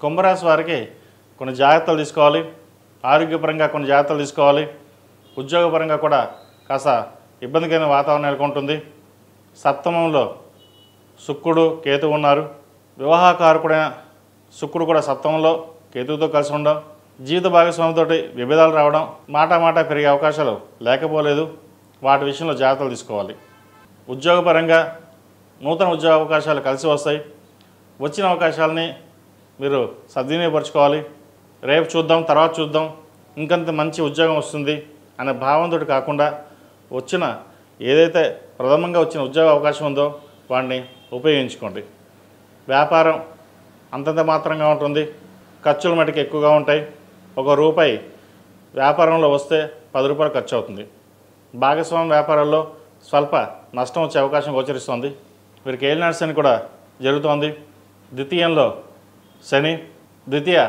కుంభరాశి వారికి కొన్ని జాగ్రత్తలు తీసుకోవాలి. ఆరోగ్యపరంగా కొన్ని జాగ్రత్తలు తీసుకోవాలి. ఉద్యోగపరంగా కూడా కాస్త ఇబ్బందికరమైన వాతావరణం నెలకొంటుంది. సప్తమంలో శుక్రుడు కేతువు ఉన్నారు. వివాహకారకుడైన శుక్రుడు కూడా సప్తమంలో కేతువుతో కలిసి ఉండడం, జీవిత భాగస్వామితో విభేదాలు రావడం, మాట పెరిగే అవకాశాలు లేకపోలేదు. వాటి విషయంలో జాగ్రత్తలు తీసుకోవాలి. ఉద్యోగపరంగా నూతన ఉద్యోగ అవకాశాలు కలిసి వస్తాయి. వచ్చిన అవకాశాలని మీరు సద్వినియోగపరచుకోవాలి. రేపు చూద్దాం, తర్వాత చూద్దాం, ఇంకంత మంచి ఉద్యోగం వస్తుంది అనే భావంతో కాకుండా వచ్చిన ఏదైతే ప్రథమంగా వచ్చిన ఉద్యోగ అవకాశం ఉందో వాటిని ఉపయోగించుకోండి. వ్యాపారం అంతంత మాత్రంగా ఉంటుంది. ఖర్చుల మటుకు ఎక్కువగా ఉంటాయి. ₹1 వ్యాపారంలో వస్తే ₹10 ఖర్చు అవుతుంది. భాగస్వామ్య వ్యాపారాల్లో స్వల్ప నష్టం వచ్చే అవకాశం గోచరిస్తోంది. వీరికి ఏలినాటి శని కూడా జరుగుతోంది. ద్వితీయంలో శని, ద్వితీయ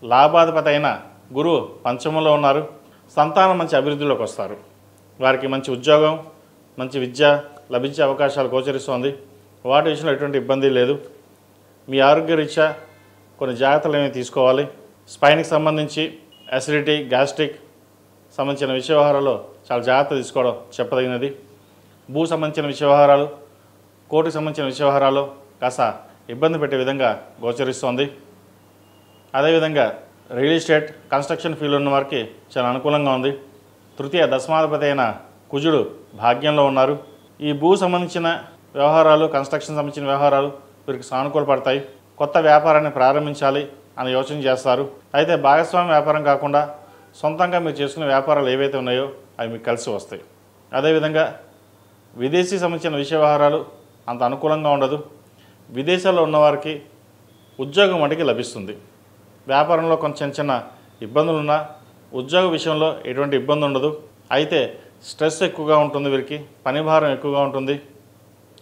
లాభాధిపతి అయిన గురువు పంచమంలో ఉన్నారు. సంతానం మంచి అభివృద్ధిలోకి వస్తారు. వారికి మంచి ఉద్యోగం, మంచి విద్య లభించే అవకాశాలు గోచరిస్తోంది. వాటి విషయంలో ఎటువంటి ఇబ్బంది లేదు. మీ ఆరోగ్య రీత్యా కొన్ని జాగ్రత్తలు అనేవి తీసుకోవాలి. స్పైన్కి సంబంధించి అసిడిటీ, గ్యాస్ట్రిక్ సంబంధించిన విషయ వ్యవహారాల్లో చాలా జాగ్రత్త తీసుకోవడం చెప్పదగినది. భూ సంబంధించిన విషయ వ్యవహారాలు, కోర్టుకు సంబంధించిన విషయ వ్యవహారాలు కాస్త ఇబ్బంది పెట్టే విధంగా గోచరిస్తోంది. అదేవిధంగా రియల్ ఎస్టేట్, కన్స్ట్రక్షన్ ఫీల్డ్ ఉన్న వారికి చాలా అనుకూలంగా ఉంది. తృతీయ దశమాధిపతి అయిన కుజుడు భాగ్యంలో ఉన్నారు. ఈ భూ సంబంధించిన వ్యవహారాలు, కన్స్ట్రక్షన్ సంబంధించిన వ్యవహారాలు వీరికి సానుకూలపడతాయి. కొత్త వ్యాపారాన్ని ప్రారంభించాలి అని యోచన చేస్తారు. అయితే భాగస్వామ్య వ్యాపారం కాకుండా సొంతంగా మీరు చేసుకునే వ్యాపారాలు ఏవైతే ఉన్నాయో అవి మీకు కలిసి వస్తాయి. అదేవిధంగా విదేశీ సంబంధించిన విషయ వ్యవహారాలు అంత అనుకూలంగా ఉండదు. విదేశాల్లో ఉన్నవారికి ఉద్యోగం మటుకి లభిస్తుంది. వ్యాపారంలో కొంచెం చిన్న ఇబ్బందులున్నా ఉద్యోగ విషయంలో ఎటువంటి ఇబ్బంది ఉండదు. అయితే స్ట్రెస్ ఎక్కువగా ఉంటుంది. వీరికి పని భారం ఎక్కువగా ఉంటుంది.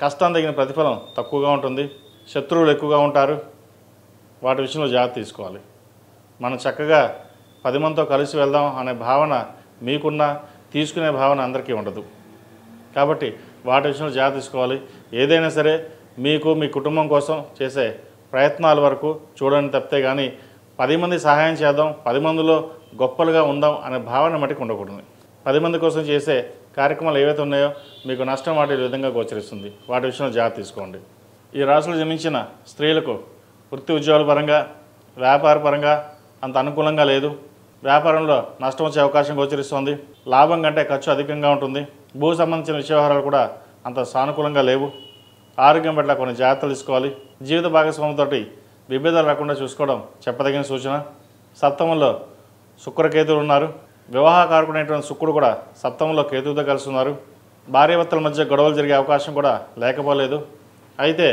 కష్టం తగిన ప్రతిఫలం తక్కువగా ఉంటుంది. శత్రువులు ఎక్కువగా ఉంటారు. వాటి విషయంలో జాగ్రత్త తీసుకోవాలి. మనం చక్కగా 10 మందితో కలిసి వెళ్దాం అనే భావన మీకున్న, తీసుకునే భావన అందరికీ ఉండదు. కాబట్టి వాటి విషయంలో జాగ్రత్త తీసుకోవాలి. ఏదైనా సరే మీకు, మీ కుటుంబం కోసం చేసే ప్రయత్నాల వరకు చూడని తప్పితే కానీ 10 మంది సహాయం చేద్దాం, 10 మందిలో గొప్పలుగా ఉందాం అనే భావన మటుకు ఉండకూడదు. 10 మంది కోసం చేసే కార్యక్రమాలు ఏవైతే ఉన్నాయో మీకు నష్టం వాటి విధంగా గోచరిస్తుంది. వాటి విషయంలో జాగ్రత్త తీసుకోండి. ఈ రాశిలో జన్మించిన స్త్రీలకు వృత్తి ఉద్యోగాల పరంగా, వ్యాపార పరంగా అంత అనుకూలంగా లేదు. వ్యాపారంలో నష్టం వచ్చే అవకాశం గోచరిస్తోంది. లాభం కంటే ఖర్చు అధికంగా ఉంటుంది. భూ సంబంధించిన విషయ వ్యవహారాలు కూడా అంత సానుకూలంగా లేవు. ఆరోగ్యం పట్ల కొన్ని జాగ్రత్తలు తీసుకోవాలి. జీవిత భాగస్వామితో విభేదాలు రాకుండా చూసుకోవడం చెప్పదగిన సూచన. సప్తమంలో శుక్రకేతువులు ఉన్నారు. వివాహకారకుడైనటువంటి శుక్రుడు కూడా సప్తమంలో కేతువుతో కలిసి ఉన్నారు. భార్యాభర్తల మధ్య గొడవలు జరిగే అవకాశం కూడా లేకపోలేదు. అయితే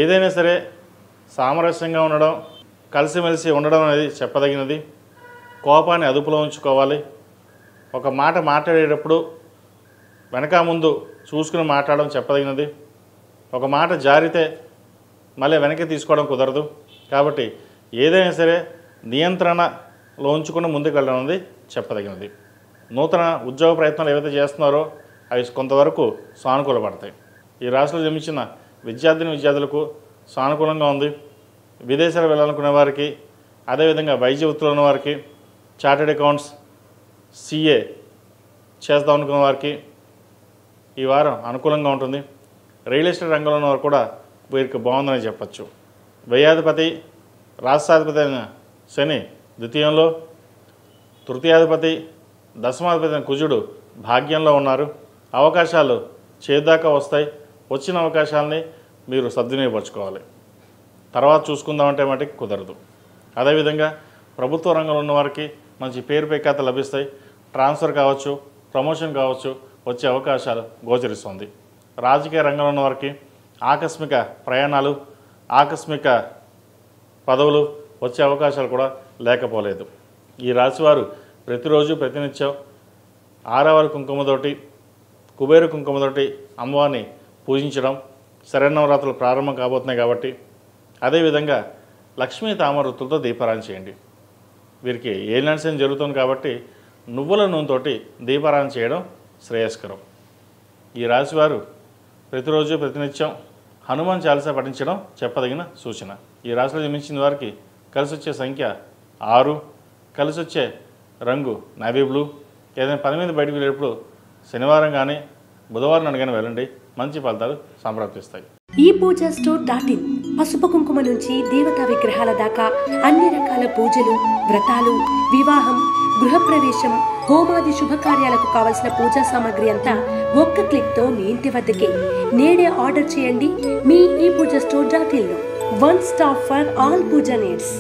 ఏదైనా సరే సామరస్యంగా ఉండడం, కలిసిమెలిసి ఉండడం అనేది చెప్పదగినది. కోపాన్ని అదుపులో ఉంచుకోవాలి. ఒక మాట మాట్లాడేటప్పుడు వెనక ముందు చూసుకుని మాట్లాడడం చెప్పదగినది. ఒక మాట జారితే మళ్ళీ వెనక్కి తీసుకోవడం కుదరదు. కాబట్టి ఏదైనా సరే నియంత్రణలో ఉంచుకుని ముందుకు వెళ్ళడం అనేది చెప్పదగినది. నూతన ఉద్యోగ ప్రయత్నాలు ఏవైతే చేస్తున్నారో అవి కొంతవరకు సానుకూలపడతాయి. ఈ రాశిలో జన్మించిన విద్యార్థులకు సానుకూలంగా ఉంది. విదేశాలు వెళ్ళాలనుకునే వారికి, అదేవిధంగా వైద్య వృత్తిలో ఉన్న వారికి, చార్టెడ్ అకౌంట్స్, CA చేద్దాం అనుకున్న వారికి ఈ వారం అనుకూలంగా ఉంటుంది. రియల్ ఎస్టేట్ రంగంలో ఉన్న వారు కూడా వీరికి బాగుందని చెప్పచ్చు. వ్యయాధిపతి, రాష్ట్రాధిపతి అయిన శని ద్వితీయంలో, తృతీయాధిపతి, దశమాధిపతి అయిన కుజుడు భాగ్యంలో ఉన్నారు. అవకాశాలు చేదాకా వస్తాయి. వచ్చిన అవకాశాలని మీరు సద్వినియోగపరచుకోవాలి. తర్వాత చూసుకుందామంటే మటుకు కుదరదు. అదేవిధంగా ప్రభుత్వ రంగంలో ఉన్న వారికి మంచి పేరు ప్రఖ్యాత లభిస్తాయి. ట్రాన్స్ఫర్ కావచ్చు, ప్రమోషన్ కావచ్చు వచ్చే అవకాశాలు గోచరిస్తుంది. రాజకీయ రంగంలో ఉన్న వారికి ఆకస్మిక ప్రయాణాలు, ఆకస్మిక పదవులు వచ్చే అవకాశాలు కూడా లేకపోలేదు. ఈ రాశివారు ప్రతిరోజు ప్రతినిత్యం 6వ కుంకుమతోటి, కుబేర కుంకుమతోటి అమ్మవారిని పూజించడం, శరన్నవరాత్రులు ప్రారంభం కాబోతున్నాయి కాబట్టి అదేవిధంగా లక్ష్మీ తామరతులతో దీపారాధన చేయండి. వీరికి ఏలినాటి శని జరుగుతుంది కాబట్టి నువ్వుల నూనెతోటి దీపారాధన చేయడం శ్రేయస్కరం. ఈ రాశివారు ప్రతిరోజు ప్రతినిత్యం హనుమాన్ చాలీసా పఠించడం చెప్పదగిన సూచన. ఈ రాశిలో జన్మించిన వారికి కలిసి వచ్చే సంఖ్య 6, కలిసి వచ్చే రంగు నేవీ బ్లూ. ఏదైనా పని మీద బయటకు వెళ్ళేటప్పుడు శనివారం కానీ బుధవారం నాడు కానీ వెళ్ళండి, మంచి ఫలితాలు సంప్రాప్తిస్తాయి. ePoojaStore.in పసుపు కుంకుమ నుంచి దేవతా విగ్రహాల దాకా అన్ని రకాల పూజలు, వ్రతాలు, వివాహం, గృహప్రవేశం, హోమాది శుభకార్యాలకు కావలసిన పూజా సామాగ్రి అంతా ఒక్క క్లిక్తో మీ ఇంటి వద్దకే. నేడే ఆర్డర్ చేయండి మీ ePoojaStore.in లో. One stop for all puja needs.